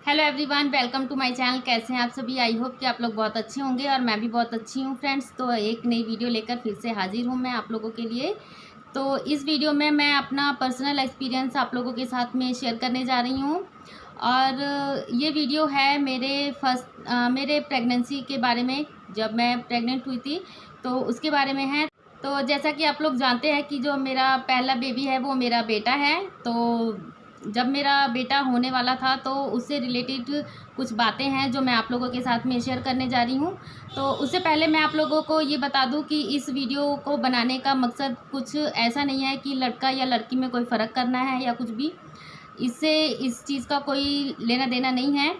Hello everyone, welcome to my channel. कैसे हैं आप सभी? आई होप कि आप लोग बहुत अच्छे होंगे और मैं भी बहुत अच्छी हूं फ्रेंड्स। तो एक नई वीडियो लेकर फिर से हाजिर हूं मैं आप लोगों के लिए। तो इस वीडियो में मैं अपना पर्सनल एक्सपीरियंस आप लोगों के साथ में शेयर करने जा रही हूं। और ये वीडियो है मेरे प्रेगनेंसी के बारे में। जब मैं प्रेग्नेंट हुई थी तो उसके बारे में है। तो जैसा कि आप लोग जानते हैं कि जो मेरा पहला बेबी है वो मेरा बेटा है। तो जब मेरा बेटा होने वाला था तो उससे रिलेटेड कुछ बातें हैं जो मैं आप लोगों के साथ में शेयर करने जा रही हूँ। तो उससे पहले मैं आप लोगों को ये बता दूँ कि इस वीडियो को बनाने का मकसद कुछ ऐसा नहीं है कि लड़का या लड़की में कोई फ़र्क करना है या कुछ भी। इससे इस चीज़ का कोई लेना देना नहीं है।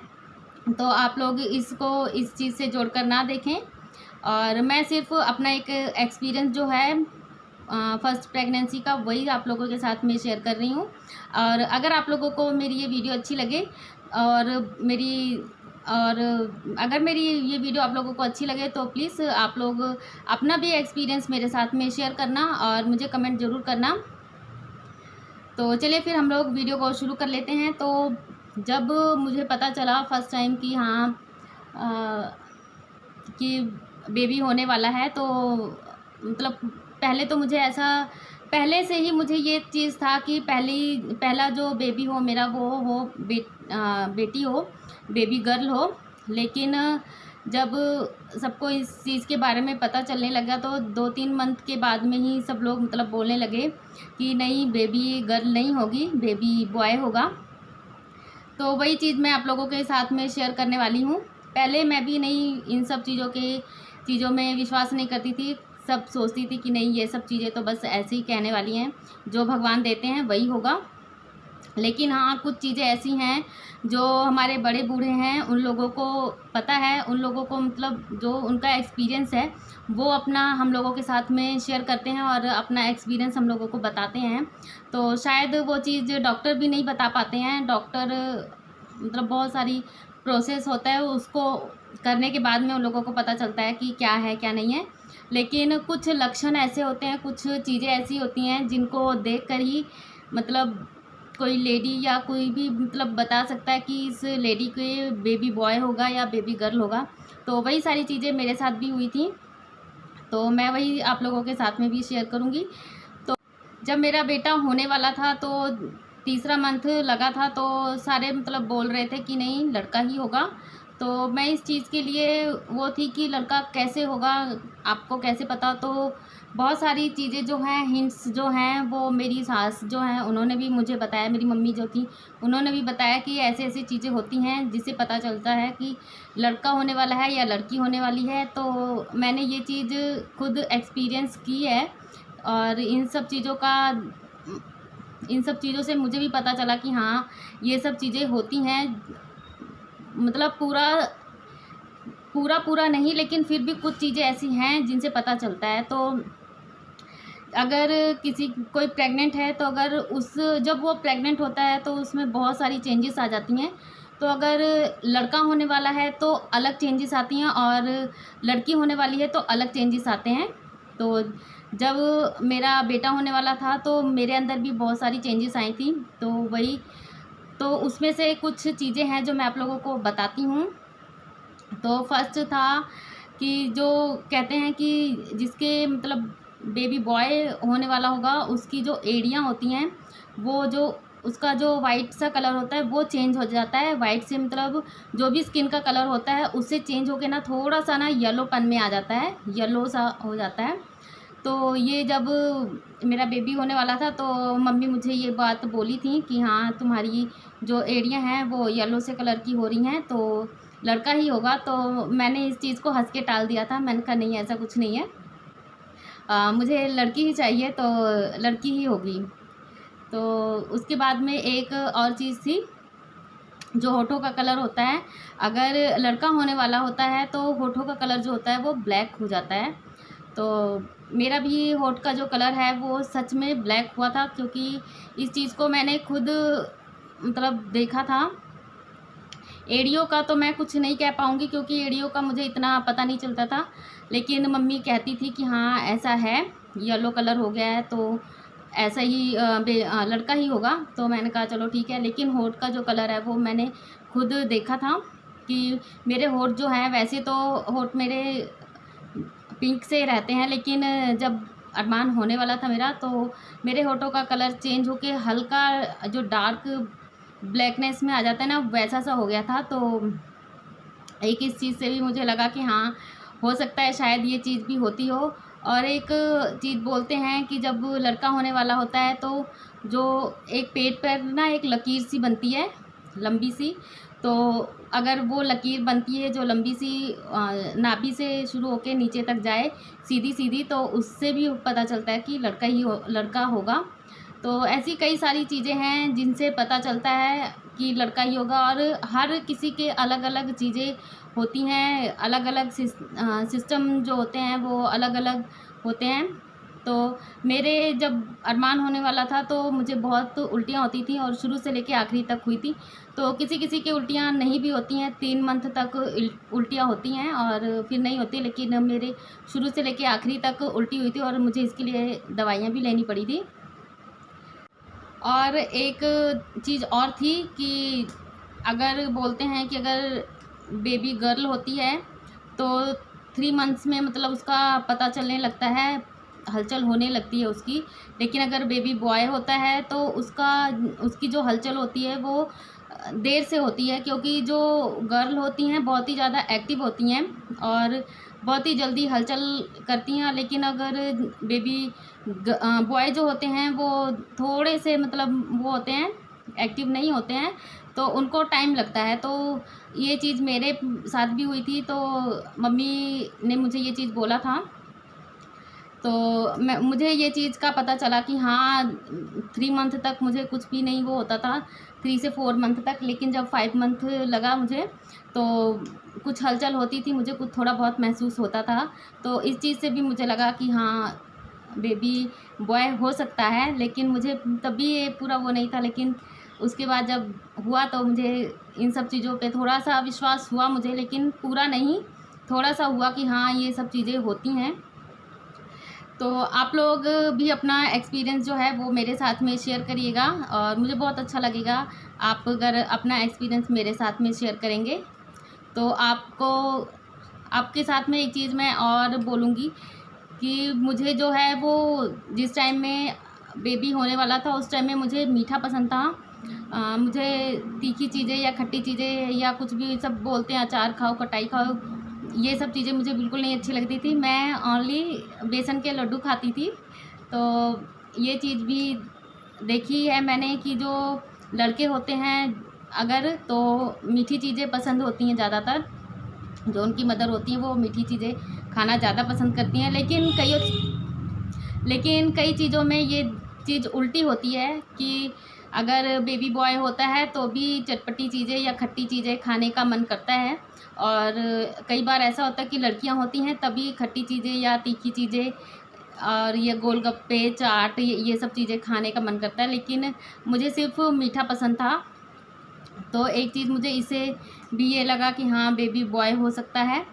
तो आप लोग इसको इस चीज़ से जोड़कर ना देखें। और मैं सिर्फ अपना एक एक्सपीरियंस जो है फर्स्ट प्रेगनेंसी का, वही आप लोगों के साथ में शेयर कर रही हूँ। और अगर आप लोगों को मेरी ये वीडियो अच्छी लगे और अगर मेरी ये वीडियो आप लोगों को अच्छी लगे तो प्लीज़ आप लोग अपना भी एक्सपीरियंस मेरे साथ में शेयर करना और मुझे कमेंट ज़रूर करना। तो चलिए फिर हम लोग वीडियो को शुरू कर लेते हैं। तो जब मुझे पता चला फर्स्ट टाइम कि हाँ कि बेबी होने वाला है, तो मतलब पहले तो मुझे ऐसा, पहले से ही मुझे ये चीज़ था कि पहला जो बेबी हो मेरा वो हो बेटी हो, बेबी गर्ल हो। लेकिन जब सबको इस चीज़ के बारे में पता चलने लगा तो 2-3 मंथ के बाद में ही सब लोग मतलब बोलने लगे कि नहीं, बेबी गर्ल नहीं होगी, बेबी बॉय होगा। तो वही चीज़ मैं आप लोगों के साथ में शेयर करने वाली हूँ। पहले मैं भी नहीं इन सब चीज़ों में विश्वास नहीं करती थी। सब सोचती थी कि नहीं, ये सब चीज़ें तो बस ऐसे ही कहने वाली हैं, जो भगवान देते हैं वही होगा। लेकिन हाँ, कुछ चीज़ें ऐसी हैं जो हमारे बड़े बूढ़े हैं उन लोगों को पता है, उन लोगों को मतलब जो उनका एक्सपीरियंस है वो अपना हम लोगों के साथ में शेयर करते हैं और अपना एक्सपीरियंस हम लोगों को बताते हैं। तो शायद वो चीज़ डॉक्टर भी नहीं बता पाते हैं। डॉक्टर मतलब बहुत सारी प्रोसेस होता है, उसको करने के बाद में उन लोगों को पता चलता है कि क्या है क्या नहीं है। लेकिन कुछ लक्षण ऐसे होते हैं, कुछ चीज़ें ऐसी होती हैं जिनको देख कर ही मतलब कोई लेडी या कोई भी मतलब बता सकता है कि इस लेडी के बेबी बॉय होगा या बेबी गर्ल होगा। तो वही सारी चीज़ें मेरे साथ भी हुई थी, तो मैं वही आप लोगों के साथ में भी शेयर करूँगी। तो जब मेरा बेटा होने वाला था तो तीसरा मंथ लगा था, तो सारे मतलब बोल रहे थे कि नहीं, लड़का ही होगा। तो मैं इस चीज़ के लिए वो थी कि लड़का कैसे होगा, आपको कैसे पता। तो बहुत सारी चीज़ें जो हैं, हिंट्स जो हैं, वो मेरी सास जो हैं उन्होंने भी मुझे बताया, मेरी मम्मी जो थी उन्होंने भी बताया कि ऐसे ऐसी चीज़ें होती हैं जिससे पता चलता है कि लड़का होने वाला है या लड़की होने वाली है। तो मैंने ये चीज़ खुद एक्सपीरियंस की है और इन सब चीज़ों से मुझे भी पता चला कि हाँ, ये सब चीज़ें होती हैं। मतलब पूरा नहीं, लेकिन फिर भी कुछ चीज़ें ऐसी हैं जिनसे पता चलता है। तो अगर कोई प्रेग्नेंट है तो जब वो प्रेग्नेंट होता है तो उसमें बहुत सारी चेंजेस आ जाती हैं। तो अगर लड़का होने वाला है तो अलग चेंजेस आती हैं और लड़की होने वाली है तो अलग चेंजेस आते हैं। तो जब मेरा बेटा होने वाला था तो मेरे अंदर भी बहुत सारी चेंजेस आई थी। तो उसमें से कुछ चीज़ें हैं जो मैं आप लोगों को बताती हूँ। तो फर्स्ट था कि जो कहते हैं कि जिसके मतलब बेबी बॉय होने वाला होगा, उसकी जो एड़ियाँ होती हैं, वो जो उसका जो वाइट सा कलर होता है वो चेंज हो जाता है। वाइट से मतलब जो भी स्किन का कलर होता है उससे चेंज होके ना थोड़ा सा ना येलोपन में आ जाता है, येलो सा हो जाता है। तो ये जब मेरा बेबी होने वाला था तो मम्मी मुझे ये बात बोली थी कि हाँ, तुम्हारी जो एड़ियाँ हैं वो येलो से कलर की हो रही हैं, तो लड़का ही होगा। तो मैंने इस चीज़ को हंस के टाल दिया था। मैंने कहा नहीं, ऐसा कुछ नहीं है, मुझे लड़की ही चाहिए, तो लड़की ही होगी। तो उसके बाद में एक और चीज़ थी, जो होठों का कलर होता है। अगर लड़का होने वाला होता है तो होठों का कलर जो होता है वो ब्लैक हो जाता है। तो मेरा भी होठ का जो कलर है वो सच में ब्लैक हुआ था, क्योंकि इस चीज़ को मैंने खुद मतलब देखा था। एड़ियों का तो मैं कुछ नहीं कह पाऊँगी क्योंकि एड़ियों का मुझे इतना पता नहीं चलता था। लेकिन मम्मी कहती थी कि हाँ, ऐसा है, येलो कलर हो गया है तो ऐसा ही लड़का ही होगा। तो मैंने कहा चलो ठीक है। लेकिन होठ का जो कलर है वो मैंने खुद देखा था कि मेरे होंठ जो हैं, वैसे तो होंठ मेरे पिंक से रहते हैं, लेकिन जब अरमान होने वाला था मेरा, तो मेरे होठों का कलर चेंज होके हल्का जो डार्क ब्लैकनेस में आ जाता है ना, वैसा सा हो गया था। तो एक इस चीज़ से भी मुझे लगा कि हाँ, हो सकता है शायद ये चीज़ भी होती हो। और एक चीज़ बोलते हैं कि जब लड़का होने वाला होता है तो जो एक पेट पर ना एक लकीर सी बनती है, लंबी सी, तो अगर वो लकीर बनती है जो लंबी सी नाभि से शुरू होके नीचे तक जाए सीधी सीधी, तो उससे भी पता चलता है कि लड़का होगा। तो ऐसी कई सारी चीज़ें हैं जिनसे पता चलता है कि लड़का ही होगा। और हर किसी के अलग अलग चीज़ें होती हैं, अलग अलग सिस्टम जो होते हैं वो अलग अलग होते हैं। तो मेरे जब अरमान होने वाला था तो मुझे बहुत उल्टियाँ होती थी, और शुरू से लेके आखिरी तक हुई थी। तो किसी किसी की उल्टियाँ नहीं भी होती हैं, 3 मंथ तक उल्टियाँ होती हैं और फिर नहीं होती, लेकिन मेरे शुरू से लेके आखिरी तक उल्टी हुई थी और मुझे इसके लिए दवाइयाँ भी लेनी पड़ी थी। और एक चीज़ और थी कि अगर बोलते हैं कि अगर बेबी गर्ल होती है तो 3 मंथ्स में मतलब उसका पता चलने लगता है, हलचल होने लगती है उसकी। लेकिन अगर बेबी बॉय होता है तो उसकी जो हलचल होती है वो देर से होती है, क्योंकि जो गर्ल होती हैं बहुत ही ज़्यादा एक्टिव होती हैं और बहुत ही जल्दी हलचल करती हैं। लेकिन अगर बेबी बॉय जो होते हैं वो थोड़े से मतलब वो होते हैं, एक्टिव नहीं होते हैं, तो उनको टाइम लगता है। तो ये चीज़ मेरे साथ भी हुई थी, तो मम्मी ने मुझे ये चीज़ बोला था। तो मुझे ये चीज़ का पता चला कि हाँ, 3 मंथ तक मुझे कुछ भी नहीं वो होता था, 3 से 4 मंथ तक। लेकिन जब 5 मंथ लगा मुझे, तो कुछ हलचल होती थी, मुझे कुछ थोड़ा बहुत महसूस होता था। तो इस चीज़ से भी मुझे लगा कि हाँ, बेबी बॉय हो सकता है। लेकिन मुझे तब भी ये पूरा वो नहीं था, लेकिन उसके बाद जब हुआ तो मुझे इन सब चीज़ों पे थोड़ा-सा विश्वास हुआ मुझे, लेकिन पूरा नहीं, थोड़ा-सा हुआ कि हाँ, ये सब चीज़ें होती हैं। तो आप लोग भी अपना एक्सपीरियंस जो है वो मेरे साथ में शेयर करिएगा, और मुझे बहुत अच्छा लगेगा आप अगर अपना एक्सपीरियंस मेरे साथ में शेयर करेंगे। तो आपके साथ में एक चीज़ मैं और बोलूँगी कि मुझे जो है वो जिस टाइम में बेबी होने वाला था उस टाइम में मुझे मीठा पसंद था। मुझे तीखी चीज़ें या खट्टी चीज़ें या कुछ भी सब बोलते हैं, अचार खाओ, खटाई खाओ, ये सब चीज़ें मुझे बिल्कुल नहीं अच्छी लगती थी। मैं ओनली बेसन के लड्डू खाती थी। तो ये चीज़ भी देखी है मैंने कि जो लड़के होते हैं अगर, तो मीठी चीज़ें पसंद होती हैं ज़्यादातर। जो उनकी मदर होती हैं वो मीठी चीज़ें खाना ज़्यादा पसंद करती हैं। लेकिन कई चीज़ों में ये चीज़ उल्टी होती है कि अगर बेबी बॉय होता है तो भी चटपटी चीज़ें या खट्टी चीज़ें खाने का मन करता है, और कई बार ऐसा होता है कि लड़कियां होती हैं तभी खट्टी चीज़ें या तीखी चीज़ें और ये गोलगप्पे, चाट, ये सब चीज़ें खाने का मन करता है। लेकिन मुझे सिर्फ मीठा पसंद था। तो एक चीज़ मुझे इससे भी ये लगा कि हाँ, बेबी बॉय हो सकता है।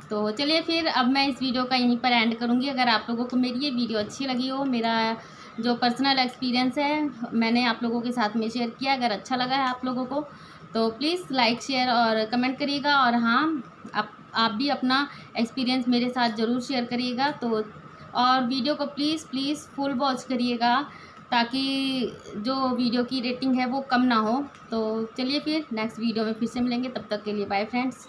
तो चलिए फिर अब मैं इस वीडियो का यहीं पर एंड करूँगी। अगर आप लोगों को मेरी ये वीडियो अच्छी लगी हो, मेरा जो पर्सनल एक्सपीरियंस है मैंने आप लोगों के साथ में शेयर किया, अगर अच्छा लगा है आप लोगों को तो प्लीज़ लाइक, शेयर और कमेंट करिएगा। और हाँ, आप भी अपना एक्सपीरियंस मेरे साथ ज़रूर शेयर करिएगा। तो और वीडियो को प्लीज़ प्लीज़ फुल वॉच करिएगा, ताकि जो वीडियो की रेटिंग है वो कम ना हो। तो चलिए फिर नेक्स्ट वीडियो में फिर से मिलेंगे, तब तक के लिए बाय फ्रेंड्स।